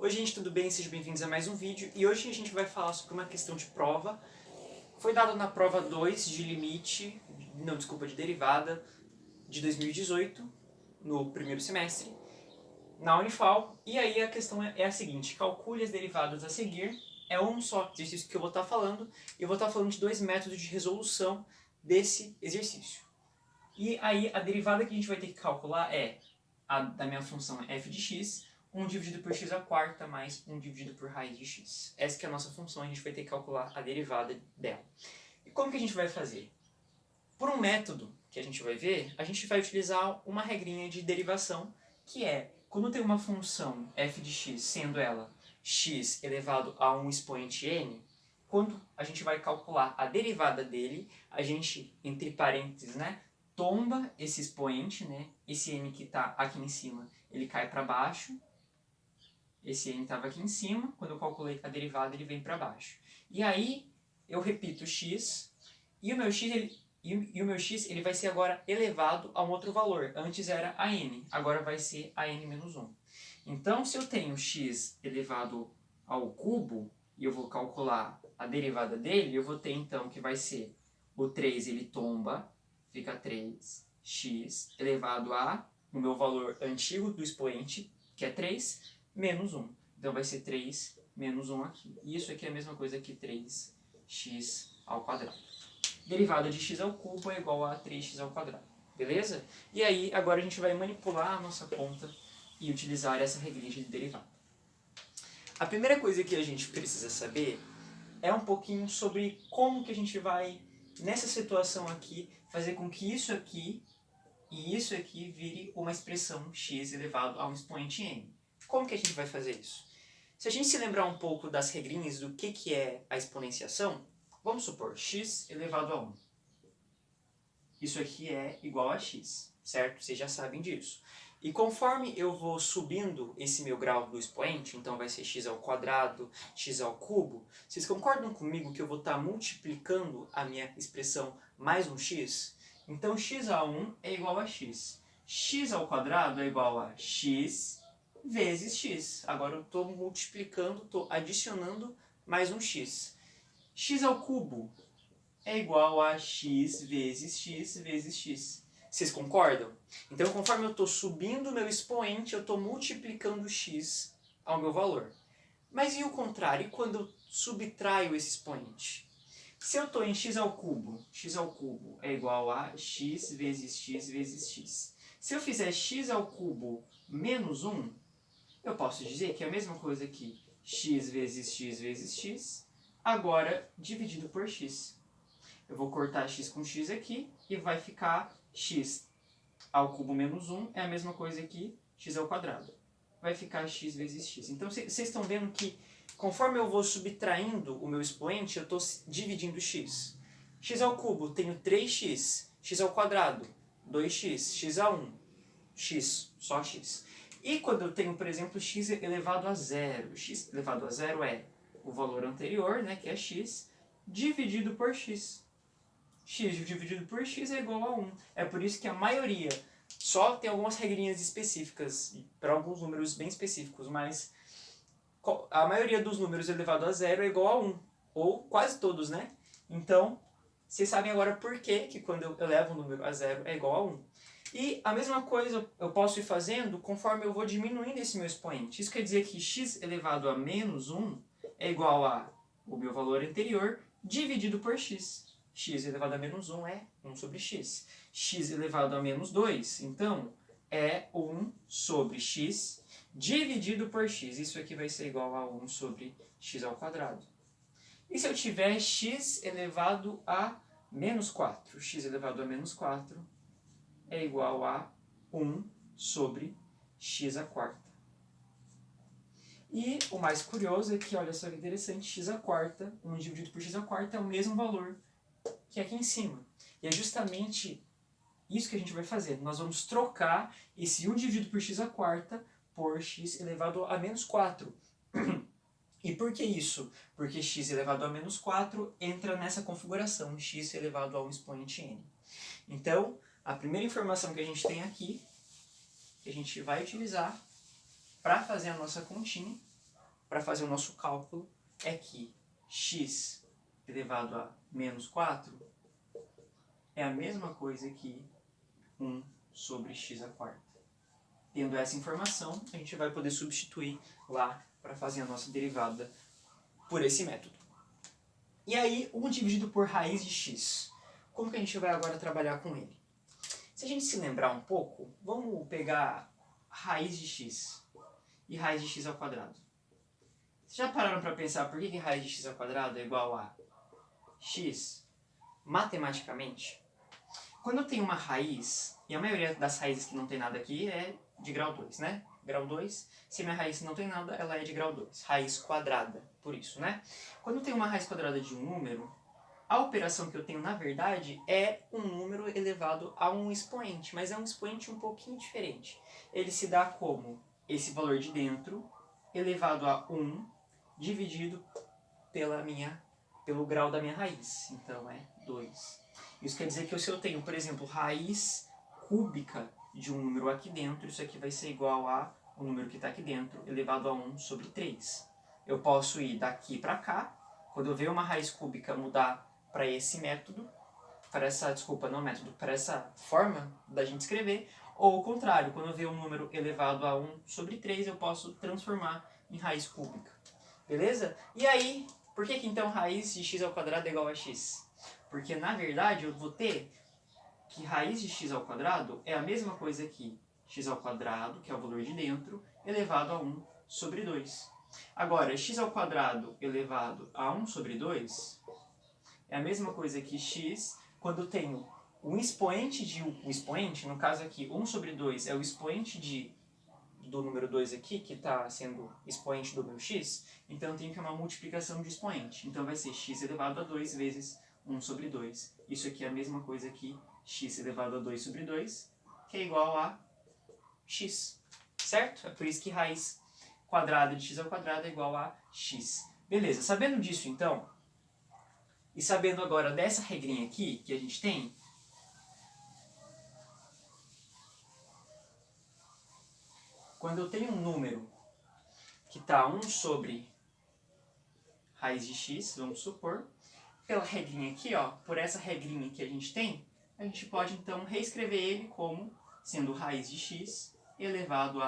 Oi gente, tudo bem? Sejam bem-vindos a mais um vídeo e hoje a gente vai falar sobre uma questão de prova. Foi dado na prova 2 de limite, de derivada de 2018, no primeiro semestre, na Unifal. E aí a questão é a seguinte: calcule as derivadas a seguir. É um só exercício que eu vou estar falando e eu vou estar falando de dois métodos de resolução desse exercício. E aí a derivada que a gente vai ter que calcular é a da minha função f de x, 1 dividido por x à quarta mais 1 dividido por raiz de x. Essa que é a nossa função, a gente vai ter que calcular a derivada dela. E como que a gente vai fazer? Por um método que a gente vai ver, a gente vai utilizar uma regrinha de derivação, que é, quando tem uma função f de x, sendo ela x elevado a um expoente n, quando a gente vai calcular a derivada dele, a gente, entre parênteses, tomba esse expoente, esse n que está aqui em cima, ele cai para baixo. Esse n estava aqui em cima, quando eu calculei a derivada ele vem para baixo. E aí eu repito x, e o meu x ele vai ser agora elevado a um outro valor. Antes era a n, agora vai ser a n menos 1. Então, se eu tenho x elevado ao cubo, e eu vou calcular a derivada dele, eu vou ter então que vai ser o 3, ele tomba, fica 3x elevado a, o meu valor antigo do expoente, que é 3, menos 1. Então vai ser 3 menos 1 aqui. E isso aqui é a mesma coisa que 3x ao quadrado. Derivada de x ao cubo é igual a 3x ao quadrado. Beleza? E aí, agora a gente vai manipular a nossa conta e utilizar essa regrinha de derivada. A primeira coisa que a gente precisa saber é um pouquinho sobre como que a gente vai, nessa situação aqui, fazer com que isso aqui e isso aqui vire uma expressão x elevado a um expoente n. Como que a gente vai fazer isso? Se a gente se lembrar um pouco das regrinhas do que é a exponenciação, vamos supor x elevado a 1. Isso aqui é igual a x, certo? Vocês já sabem disso. E conforme eu vou subindo esse meu grau do expoente, então vai ser x ao quadrado, x ao cubo, vocês concordam comigo que eu vou estar multiplicando a minha expressão mais um x? Então x a 1 é igual a x. X ao quadrado é igual a x vezes x. Agora eu estou multiplicando, estou adicionando mais um x. X ao cubo é igual a x vezes x vezes x. Vocês concordam? Então, conforme eu estou subindo o meu expoente, eu estou multiplicando x ao meu valor. Mas e o contrário? E quando eu subtraio esse expoente? Se eu estou em x ao cubo é igual a x vezes x vezes x. Se eu fizer x ao cubo menos 1, eu posso dizer que é a mesma coisa que x vezes x vezes x, agora dividido por x. Eu vou cortar x com x aqui e vai ficar x ao cubo menos 1 é a mesma coisa que x ao quadrado. Vai ficar x vezes x. Então, vocês estão vendo que conforme eu vou subtraindo o meu expoente, eu estou dividindo x. X ao cubo, tenho 3x. X ao quadrado, 2x. X a 1, x, só x. E quando eu tenho, por exemplo, x elevado a zero. X elevado a zero é o valor anterior, que é x, dividido por x. X dividido por x é igual a 1. É por isso que a maioria, só tem algumas regrinhas específicas, para alguns números bem específicos, mas a maioria dos números elevado a zero é igual a 1. Ou quase todos, Então, vocês sabem agora por que quando eu elevo um número a zero é igual a 1. E a mesma coisa eu posso ir fazendo conforme eu vou diminuindo esse meu expoente. Isso quer dizer que x elevado a menos 1 é igual a o meu valor anterior dividido por x. X elevado a menos 1 é 1 sobre x. X elevado a menos 2, então, é 1 sobre x dividido por x. Isso aqui vai ser igual a 1 sobre x ao quadrado. E se eu tiver x elevado a menos 4? X elevado a menos 4 é igual a 1 sobre x à quarta. E o mais curioso é que, olha só que interessante, x à quarta, 1 dividido por x à quarta é o mesmo valor que aqui em cima. E é justamente isso que a gente vai fazer. Nós vamos trocar esse 1 dividido por x à quarta por x elevado a menos 4. E por que isso? Porque x elevado a menos 4 entra nessa configuração, x elevado a um expoente n. Então, a primeira informação que a gente tem aqui, que a gente vai utilizar para fazer a nossa continha, para fazer o nosso cálculo é que x elevado a menos 4 é a mesma coisa que 1 sobre x à quarta. Tendo essa informação, a gente vai poder substituir lá para fazer a nossa derivada por esse método. E aí, 1 dividido por raiz de x. Como que a gente vai agora trabalhar com ele? Se a gente se lembrar um pouco, vamos pegar raiz de x e raiz de x ao quadrado. Vocês já pararam para pensar por que raiz de x ao quadrado é igual a x? Matematicamente, quando eu tenho uma raiz, e a maioria das raízes que não tem nada aqui é de grau 2, né? Grau 2, se minha raiz não tem nada, ela é de grau 2. Raiz quadrada, por isso, né? Quando eu tenho uma raiz quadrada de um número, a operação que eu tenho, na verdade, é um número elevado a um expoente, mas é um expoente um pouquinho diferente. Ele se dá como esse valor de dentro elevado a 1 dividido pelo grau da minha raiz. Então é 2. Isso quer dizer que se eu tenho, por exemplo, raiz cúbica de um número aqui dentro, isso aqui vai ser igual a o número que está aqui dentro elevado a 1 sobre 3. Eu posso ir daqui para cá, quando eu ver uma raiz cúbica mudar para esse método, para essa forma da gente escrever, ou o contrário, quando eu ver um número elevado a 1 sobre 3, eu posso transformar em raiz cúbica. Beleza? E aí, por que então raiz de x ao quadrado é igual a x? Porque, na verdade, eu vou ter que raiz de x ao quadrado é a mesma coisa que x ao quadrado, que é o valor de dentro, elevado a 1 sobre 2. Agora, x ao quadrado elevado a 1 sobre 2 é a mesma coisa que x, quando eu tenho um expoente de o expoente, no caso aqui, 1 sobre 2 é o expoente do número 2 aqui, que está sendo expoente do meu x, então eu tenho que ter uma multiplicação de expoente. Então vai ser x elevado a 2 vezes 1 sobre 2. Isso aqui é a mesma coisa que x elevado a 2 sobre 2, que é igual a x. Certo? É por isso que raiz quadrada de x ao quadrado é igual a x. Beleza, sabendo disso então, e sabendo agora dessa regrinha aqui que a gente tem, quando eu tenho um número que está 1 sobre raiz de x, vamos supor, pela regrinha aqui, ó, por essa regrinha que a gente tem, a gente pode então reescrever ele como sendo raiz de x elevado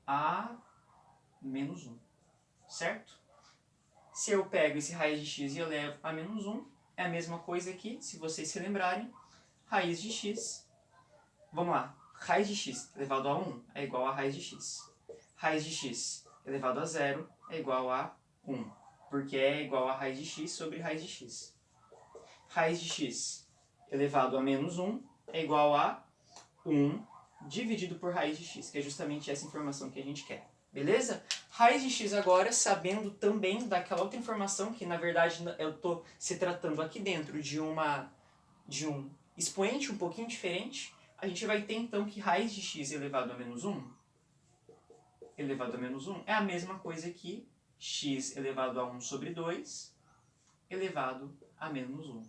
a menos 1, certo? Se eu pego esse raiz de x e elevo a menos 1, é a mesma coisa que, se vocês se lembrarem, raiz de x, vamos lá, raiz de x elevado a 1 é igual a raiz de x. Raiz de x elevado a 0 é igual a 1, porque é igual a raiz de x sobre raiz de x. Raiz de x elevado a menos 1 é igual a 1 dividido por raiz de x, que é justamente essa informação que a gente quer. Beleza? Raiz de x agora, sabendo também daquela outra informação, que na verdade eu estou se tratando aqui dentro de um expoente um pouquinho diferente, a gente vai ter então que raiz de x elevado a menos 1 é a mesma coisa que x elevado a 1 sobre 2 elevado a menos 1.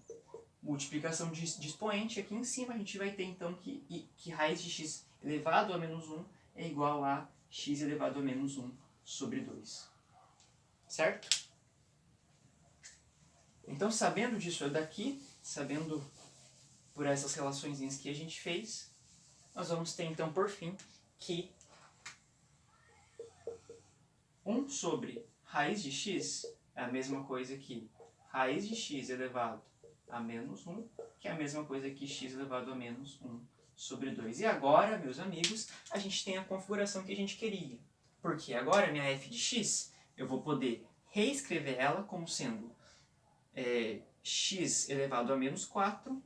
Multiplicação de expoente, aqui em cima a gente vai ter então que raiz de x elevado a menos 1 é igual a x elevado a menos 1 sobre 2. Certo? Então, sabendo disso daqui, sabendo por essas relações que a gente fez, nós vamos ter então, por fim, que 1 sobre raiz de x é a mesma coisa que raiz de x elevado a menos 1, que é a mesma coisa que x elevado a menos 1 sobre 2. E agora, meus amigos, a gente tem a configuração que a gente queria. Porque agora, minha f de x, eu vou poder reescrever ela como sendo x elevado a menos 4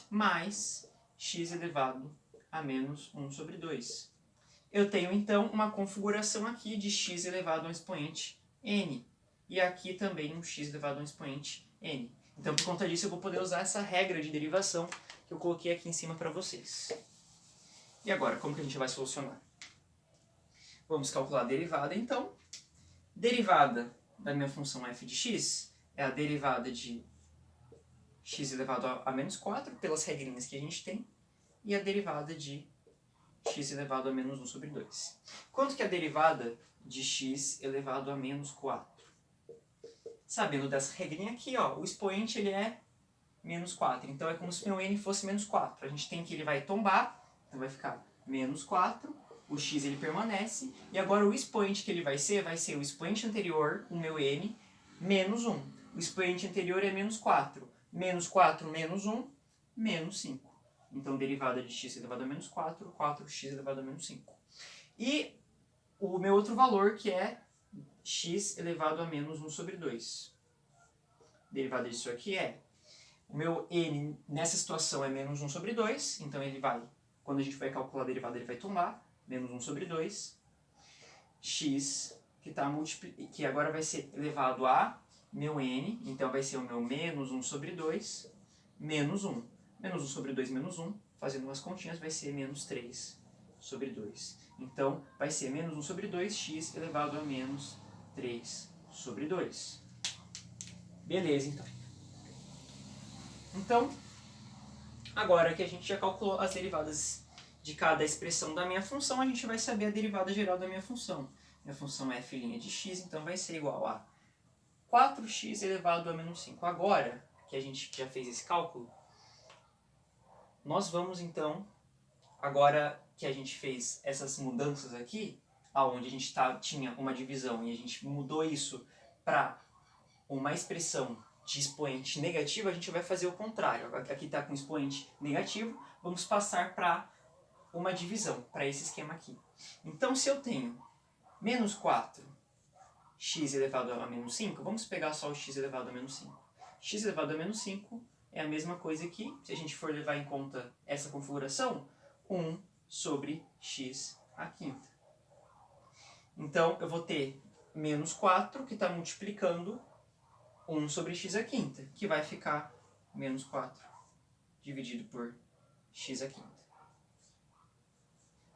mais x elevado a menos 1 sobre 2. Eu tenho, então, uma configuração aqui de x elevado a um expoente n. E aqui também um x elevado a um expoente n. Então, por conta disso, eu vou poder usar essa regra de derivação que eu coloquei aqui em cima para vocês. E agora, como que a gente vai solucionar? Vamos calcular a derivada, então. Derivada da minha função f de x é a derivada de x elevado a menos 4, pelas regrinhas que a gente tem, e a derivada de x elevado a menos 1 sobre 2. Quanto que a derivada de x elevado a menos 4. Sabendo dessa regrinha aqui, ó, o expoente ele é menos 4. Então é como se meu n fosse menos 4. A gente tem que ele vai tombar, então vai ficar menos 4. O x ele permanece. E agora o expoente que ele vai ser o expoente anterior, o meu n, menos 1. O expoente anterior é menos 4. Menos 4 menos 1, menos 5. Então derivada de x elevado a menos 4, 4x elevado a menos 5. E o meu outro valor que é x elevado a menos 1 sobre 2. Derivada disso aqui é, o meu n nessa situação é menos 1 sobre 2, então ele vai, quando a gente vai calcular a derivada, ele vai tombar, menos 1 sobre 2, x, que agora vai ser elevado a meu n, então vai ser o meu menos 1 sobre 2, menos 1. Menos 1 sobre 2 menos 1, fazendo umas continhas, vai ser menos 3 sobre 2. Então, vai ser menos 1 sobre 2, x elevado a menos 3 sobre 2. Beleza, então. Então, agora que a gente já calculou as derivadas de cada expressão da minha função, a gente vai saber a derivada geral da minha função. Minha função é f' de x, então vai ser igual a 4x elevado a menos 5. Agora que a gente já fez esse cálculo, nós vamos então, agora que a gente fez essas mudanças aqui, aonde a gente tinha uma divisão e a gente mudou isso para uma expressão de expoente negativo, a gente vai fazer o contrário. Aqui está com expoente negativo, vamos passar para uma divisão, para esse esquema aqui. Então, se eu tenho menos 4x elevado a menos 5, vamos pegar só o x elevado a menos 5. X elevado a menos 5 é a mesma coisa que, se a gente for levar em conta essa configuração, 1 sobre x à quinta. Então, eu vou ter menos 4, que está multiplicando 1 sobre x à quinta, que vai ficar menos 4 dividido por x à quinta.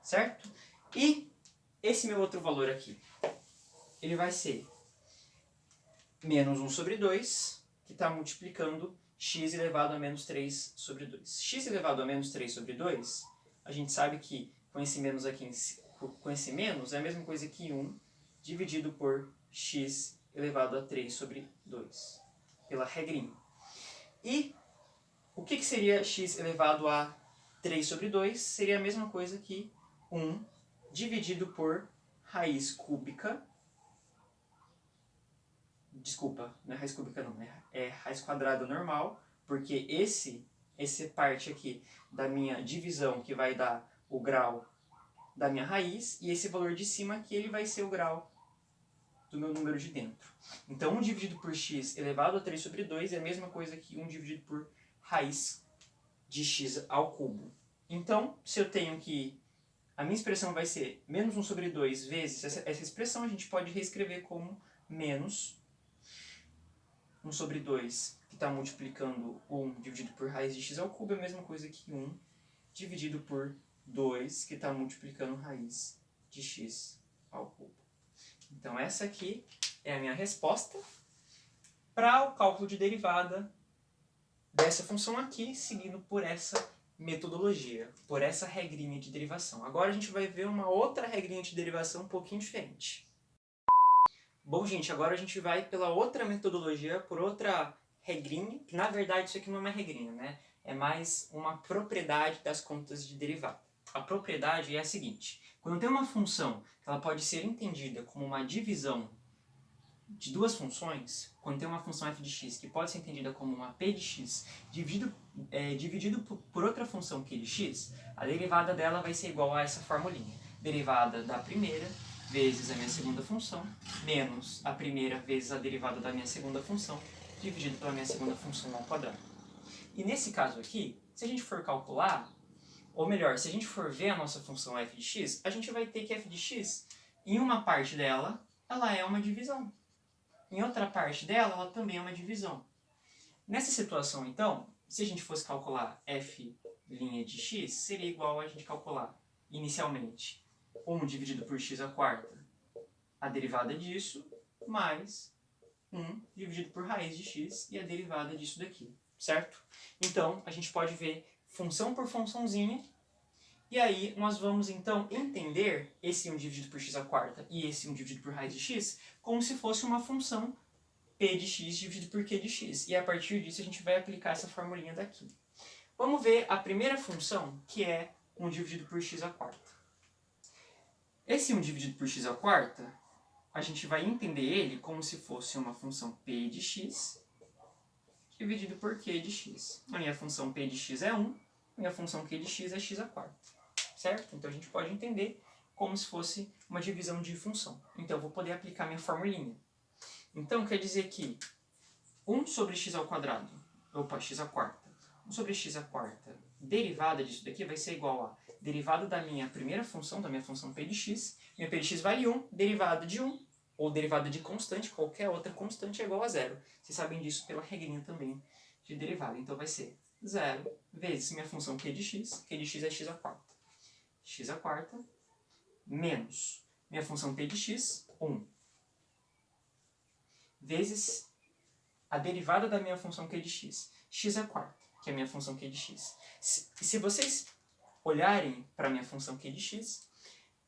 Certo? E esse meu outro valor aqui, ele vai ser menos 1 sobre 2, que está multiplicando x elevado a menos 3 sobre 2. X elevado a menos 3 sobre 2, a gente sabe que com esse menos aqui, com esse menos, é a mesma coisa que 1 dividido por x elevado a 3 sobre 2, pela regrinha. E o que seria x elevado a 3 sobre 2? Seria a mesma coisa que 1 dividido por raiz cúbica. Desculpa, não é raiz cúbica não, é raiz quadrada normal, porque essa parte aqui da minha divisão que vai dar o grau da minha raiz, e esse valor de cima aqui ele vai ser o grau do meu número de dentro. Então 1 dividido por x elevado a 3 sobre 2 é a mesma coisa que 1 dividido por raiz de x ao cubo. Então, se eu tenho que a minha expressão vai ser menos 1 sobre 2 vezes essa expressão, a gente pode reescrever como menos 1 sobre 2, que está multiplicando 1 dividido por raiz de x ao cubo, é a mesma coisa que 1 dividido por 2, que está multiplicando raiz de x ao cubo. Então essa aqui é a minha resposta para o cálculo de derivada dessa função aqui, seguindo por essa metodologia, por essa regrinha de derivação. Agora a gente vai ver uma outra regrinha de derivação um pouquinho diferente. Bom, gente, agora a gente vai pela outra metodologia, por outra regrinha, que na verdade isso aqui não é uma regrinha, né? É mais uma propriedade das contas de derivada. A propriedade é a seguinte: quando tem uma função que ela pode ser entendida como uma divisão de duas funções, quando tem uma função f de x que pode ser entendida como uma p de x dividido por outra função q de x, a derivada dela vai ser igual a essa formulinha. Derivada da primeira vezes a minha segunda função, menos a primeira vezes a derivada da minha segunda função, dividido pela minha segunda função ao quadrado. E nesse caso aqui, se a gente for calcular, ou melhor, se a gente for ver a nossa função f de x, a gente vai ter que f de x, em uma parte dela, ela é uma divisão. Em outra parte dela, ela também é uma divisão. Nessa situação, então, se a gente fosse calcular f' de x, seria igual a gente calcular, inicialmente, 1 dividido por x à quarta, a derivada disso, mais 1 dividido por raiz de x e a derivada disso daqui, certo? Então, a gente pode ver função por funçãozinha E aí nós vamos então entender esse 1 dividido por x à quarta e esse 1 dividido por raiz de x como se fosse uma função p de x dividido por q de x. E a partir disso a gente vai aplicar essa formulinha daqui. Vamos ver a primeira função, que é 1 dividido por x à quarta. Esse 1 dividido por x à quarta, a gente vai entender ele como se fosse uma função p de x dividido por q de x. A minha função p de x é 1, a minha função q de x é x à quarta. Certo? Então a gente pode entender como se fosse uma divisão de função. Então eu vou poder aplicar minha formulinha. Então quer dizer que 1 sobre x ao quadrado, x à quarta, 1 sobre x à quarta, derivada disso daqui vai ser igual a derivada da minha primeira função, da minha função p de x. Minha p de x vale 1, derivada de 1, ou derivada de constante, qualquer outra constante é igual a zero. Vocês sabem disso pela regrinha também de derivada. Então vai ser 0 vezes minha função q de x é x à quarta. X à quarta menos minha função p de x, 1, vezes a derivada da minha função q de x à quarta, que é a minha função q de x. Se vocês olharem para a minha função q de x,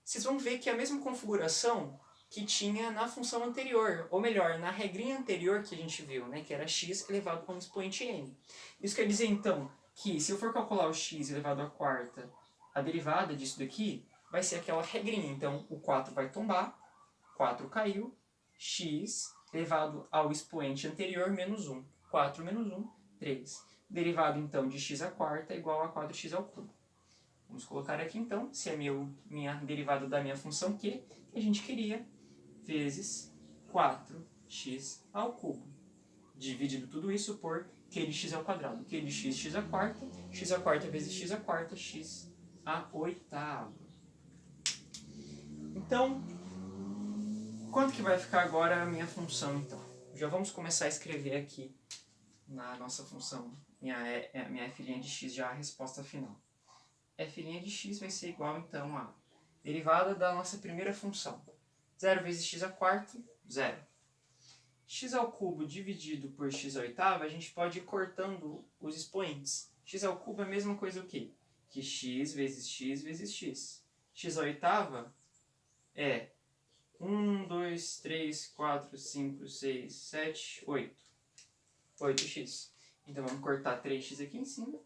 vocês vão ver que é a mesma configuração que tinha na função anterior, ou melhor, na regrinha anterior que a gente viu, né, que era x elevado a um expoente n. Isso quer dizer, então, que se eu for calcular o x elevado à quarta, a derivada disso daqui vai ser aquela regrinha. Então, o 4 vai tombar, 4 caiu, x elevado ao expoente anterior menos 1. 4 menos 1, 3. Derivado, então, de x à quarta é igual a 4x ao cubo. Vamos colocar aqui, então, se é minha derivada da minha função q, que a gente queria, vezes 4x ao cubo. Dividido tudo isso por q de x ao quadrado. q de x à quarta vezes x à quarta, x à oitava. Então, quanto que vai ficar agora a minha função, então? Já vamos começar a escrever aqui na nossa função, minha f' de x, já a resposta final. F' de x vai ser igual, então, a derivada da nossa primeira função. 0 vezes x à quarta, 0. X ao cubo dividido por x à oitava, a gente pode ir cortando os expoentes. X ao cubo é a mesma coisa o quê? Que x vezes x vezes x. X à oitava é 1, 2, 3, 4, 5, 6, 7, 8. 8x. Então vamos cortar 3x aqui em cima,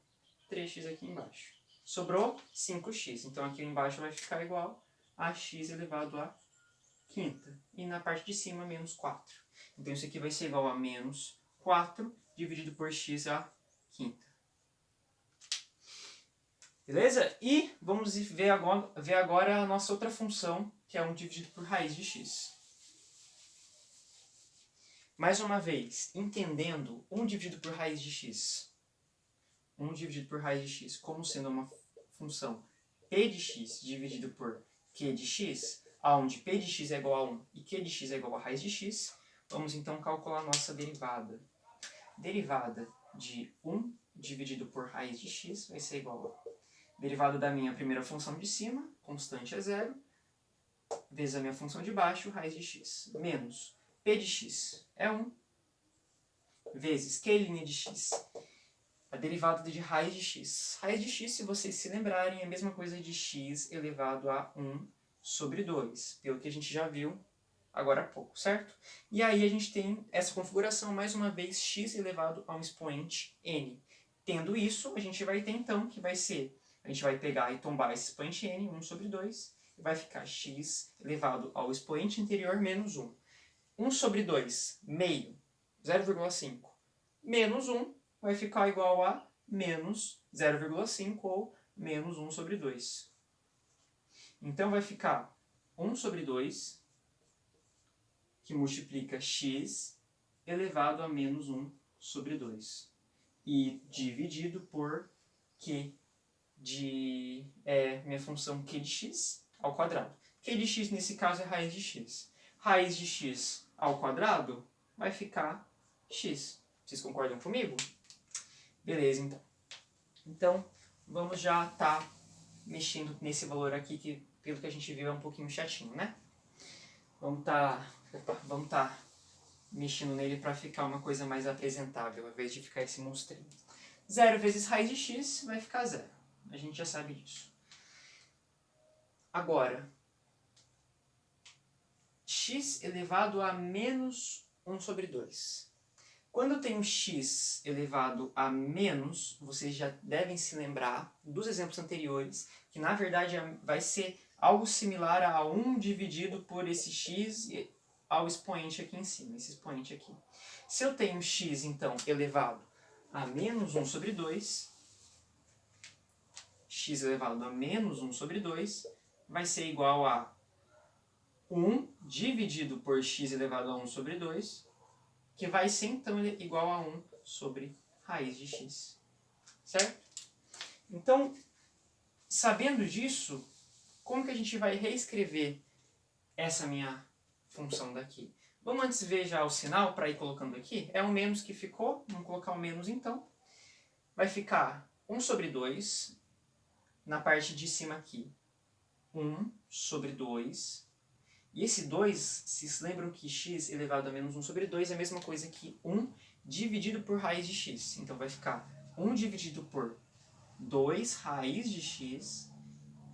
3x aqui embaixo. Sobrou 5x. Então aqui embaixo vai ficar igual a x elevado a quinta. E na parte de cima, menos 4. Então isso aqui vai ser igual a menos 4 dividido por x à quinta. Beleza? E vamos ver agora a nossa outra função, que é 1 dividido por raiz de x. Mais uma vez, entendendo 1 dividido por raiz de x. 1 dividido por raiz de x como sendo uma função p de x dividido por q de x, onde p de x é igual a 1 e q de x é igual a raiz de x, vamos então calcular a nossa derivada. Derivada de 1 dividido por raiz de x vai ser igual a derivada da minha primeira função de cima, constante é 0, vezes a minha função de baixo, raiz de x, menos p de x é 1, vezes q' de x, a derivada de raiz de x. Raiz de x, se vocês se lembrarem, é a mesma coisa de x elevado a 1 sobre 2, pelo que a gente já viu agora há pouco, certo? E aí a gente tem essa configuração, mais uma vez, x elevado a um expoente n. Tendo isso, a gente vai ter então, que vai ser, a gente vai pegar e tombar esse expoente n, 1 sobre 2, e vai ficar x elevado ao expoente anterior menos 1. 1 sobre 2, meio, 0,5, menos 1 vai ficar igual a menos 0,5 ou menos 1 sobre 2. Então vai ficar 1 sobre 2, que multiplica x elevado a menos 1 sobre 2. E dividido por q de minha função q de x ao quadrado. Q de x nesse caso é raiz de x. Raiz de x ao quadrado vai ficar x. Vocês concordam comigo? Beleza, então. Então, vamos já estar mexendo nesse valor aqui, que pelo que a gente viu é um pouquinho chatinho, né? Vamos tá mexendo nele para ficar uma coisa mais apresentável, ao invés de ficar esse monstrinho. 0 vezes raiz de x vai ficar 0. A gente já sabe disso. Agora, x elevado a menos 1 sobre 2. Quando eu tenho x elevado a menos, vocês já devem se lembrar dos exemplos anteriores, que na verdade vai ser algo similar a 1 dividido por esse x ao expoente aqui em cima, esse expoente aqui. Se eu tenho x, então, elevado a menos 1 sobre 2, x elevado a menos 1 sobre 2 vai ser igual a 1 dividido por x elevado a 1 sobre 2, que vai ser, então, igual a 1 sobre raiz de x. Certo? Então, sabendo disso, como que a gente vai reescrever essa minha função daqui? Vamos antes ver já o sinal para ir colocando aqui. É o menos que ficou, vamos colocar o menos então. Vai ficar 1 sobre 2, na parte de cima aqui, 1 sobre 2. E esse 2, vocês lembram que x elevado a menos 1 sobre 2 é a mesma coisa que 1 dividido por raiz de x. Então vai ficar 1 dividido por 2 raiz de x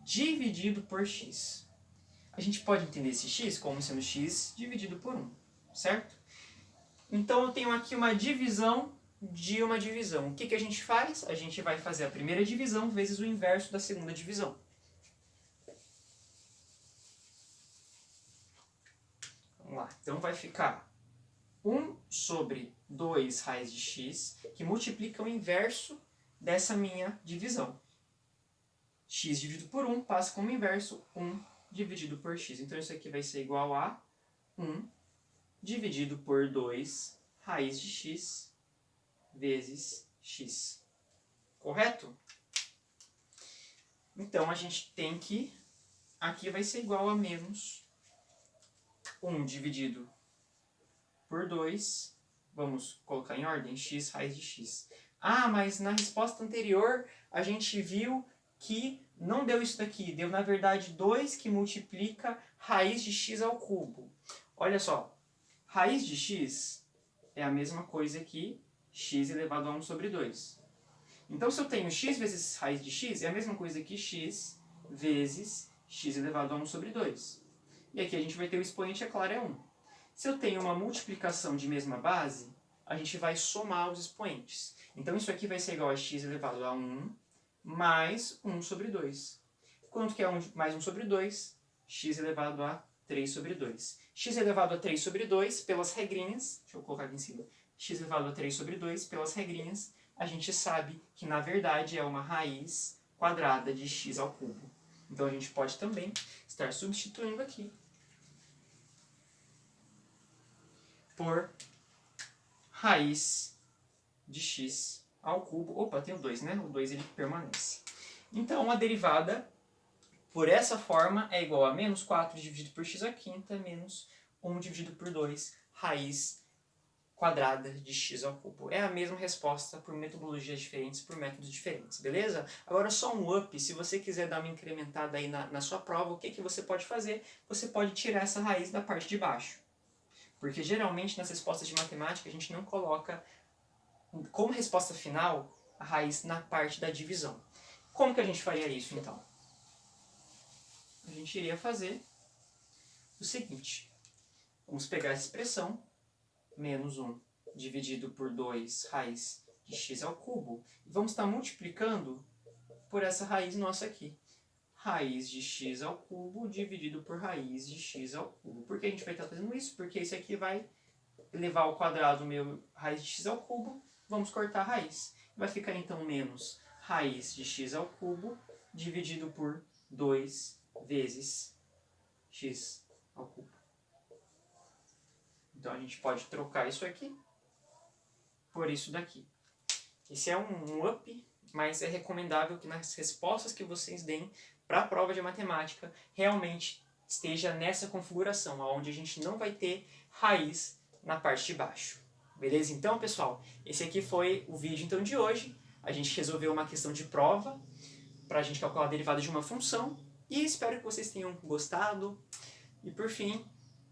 dividido por x. A gente pode entender esse x como sendo x dividido por 1, certo? Então eu tenho aqui uma divisão de uma divisão. O que a gente faz? A gente vai fazer a primeira divisão vezes o inverso da segunda divisão. Vamos lá. Então vai ficar 1 sobre 2 raiz de x, que multiplica o inverso dessa minha divisão. X dividido por 1 passa como inverso 1 dividido por x. Então isso aqui vai ser igual a 1 dividido por 2 raiz de x vezes x. Correto? Então a gente tem que... Aqui vai ser igual a menos 1 dividido por 2. Vamos colocar em ordem, x raiz de x. Ah, mas na resposta anterior a gente viu que não deu isso daqui. Deu, na verdade, 2 que multiplica raiz de x ao cubo. Olha só, raiz de x é a mesma coisa que x elevado a 1 sobre 2. Então, se eu tenho x vezes raiz de x, é a mesma coisa que x vezes x elevado a 1 sobre 2. E aqui a gente vai ter o expoente, é claro, é 1. Se eu tenho uma multiplicação de mesma base, a gente vai somar os expoentes. Então, isso aqui vai ser igual a x elevado a 1 mais 1 sobre 2. Quanto que é 1 mais 1 sobre 2? X elevado a 3 sobre 2. X elevado a 3 sobre 2, pelas regrinhas, deixa eu colocar aqui em cima, x elevado a 3 sobre 2, pelas regrinhas, a gente sabe que, na verdade, é uma raiz quadrada de x ao cubo. Então, a gente pode também estar substituindo aqui por raiz de x ao cubo. Opa, tem o 2, né? O 2 ele permanece. Então, a derivada, por essa forma, é igual a menos 4 dividido por x à quinta, menos 1 dividido por 2, raiz quadrada de x ao cubo. É a mesma resposta por metodologias diferentes, por métodos diferentes, beleza? Agora só um up, se você quiser dar uma incrementada aí na sua prova, o que você pode fazer? Você pode tirar essa raiz da parte de baixo. Porque geralmente nas respostas de matemática a gente não coloca como resposta final a raiz na parte da divisão. Como que a gente faria isso então? A gente iria fazer o seguinte. Vamos pegar essa expressão, menos 1 dividido por 2 raiz de x ao cubo, e vamos estar multiplicando por essa raiz nossa aqui. Raiz de x ao cubo dividido por raiz de x ao cubo. Por que a gente vai estar fazendo isso? Porque isso aqui vai elevar ao quadrado meu raiz de x ao cubo, vamos cortar a raiz. Vai ficar então menos raiz de x ao cubo dividido por 2 vezes x ao cubo. Então a gente pode trocar isso aqui por isso daqui. Esse é um up, mas é recomendável que nas respostas que vocês deem para a prova de matemática realmente esteja nessa configuração, onde a gente não vai ter raiz na parte de baixo. Beleza? Então, pessoal, esse aqui foi o vídeo então, de hoje. A gente resolveu uma questão de prova para a gente calcular a derivada de uma função e espero que vocês tenham gostado. E por fim,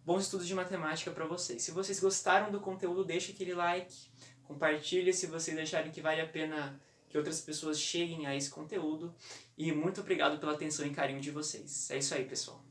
bons estudos de matemática para vocês. Se vocês gostaram do conteúdo, deixe aquele like, compartilhe se vocês acharem que vale a pena que que outras pessoas cheguem a esse conteúdo. E muito obrigado pela atenção e carinho de vocês. É isso aí, pessoal.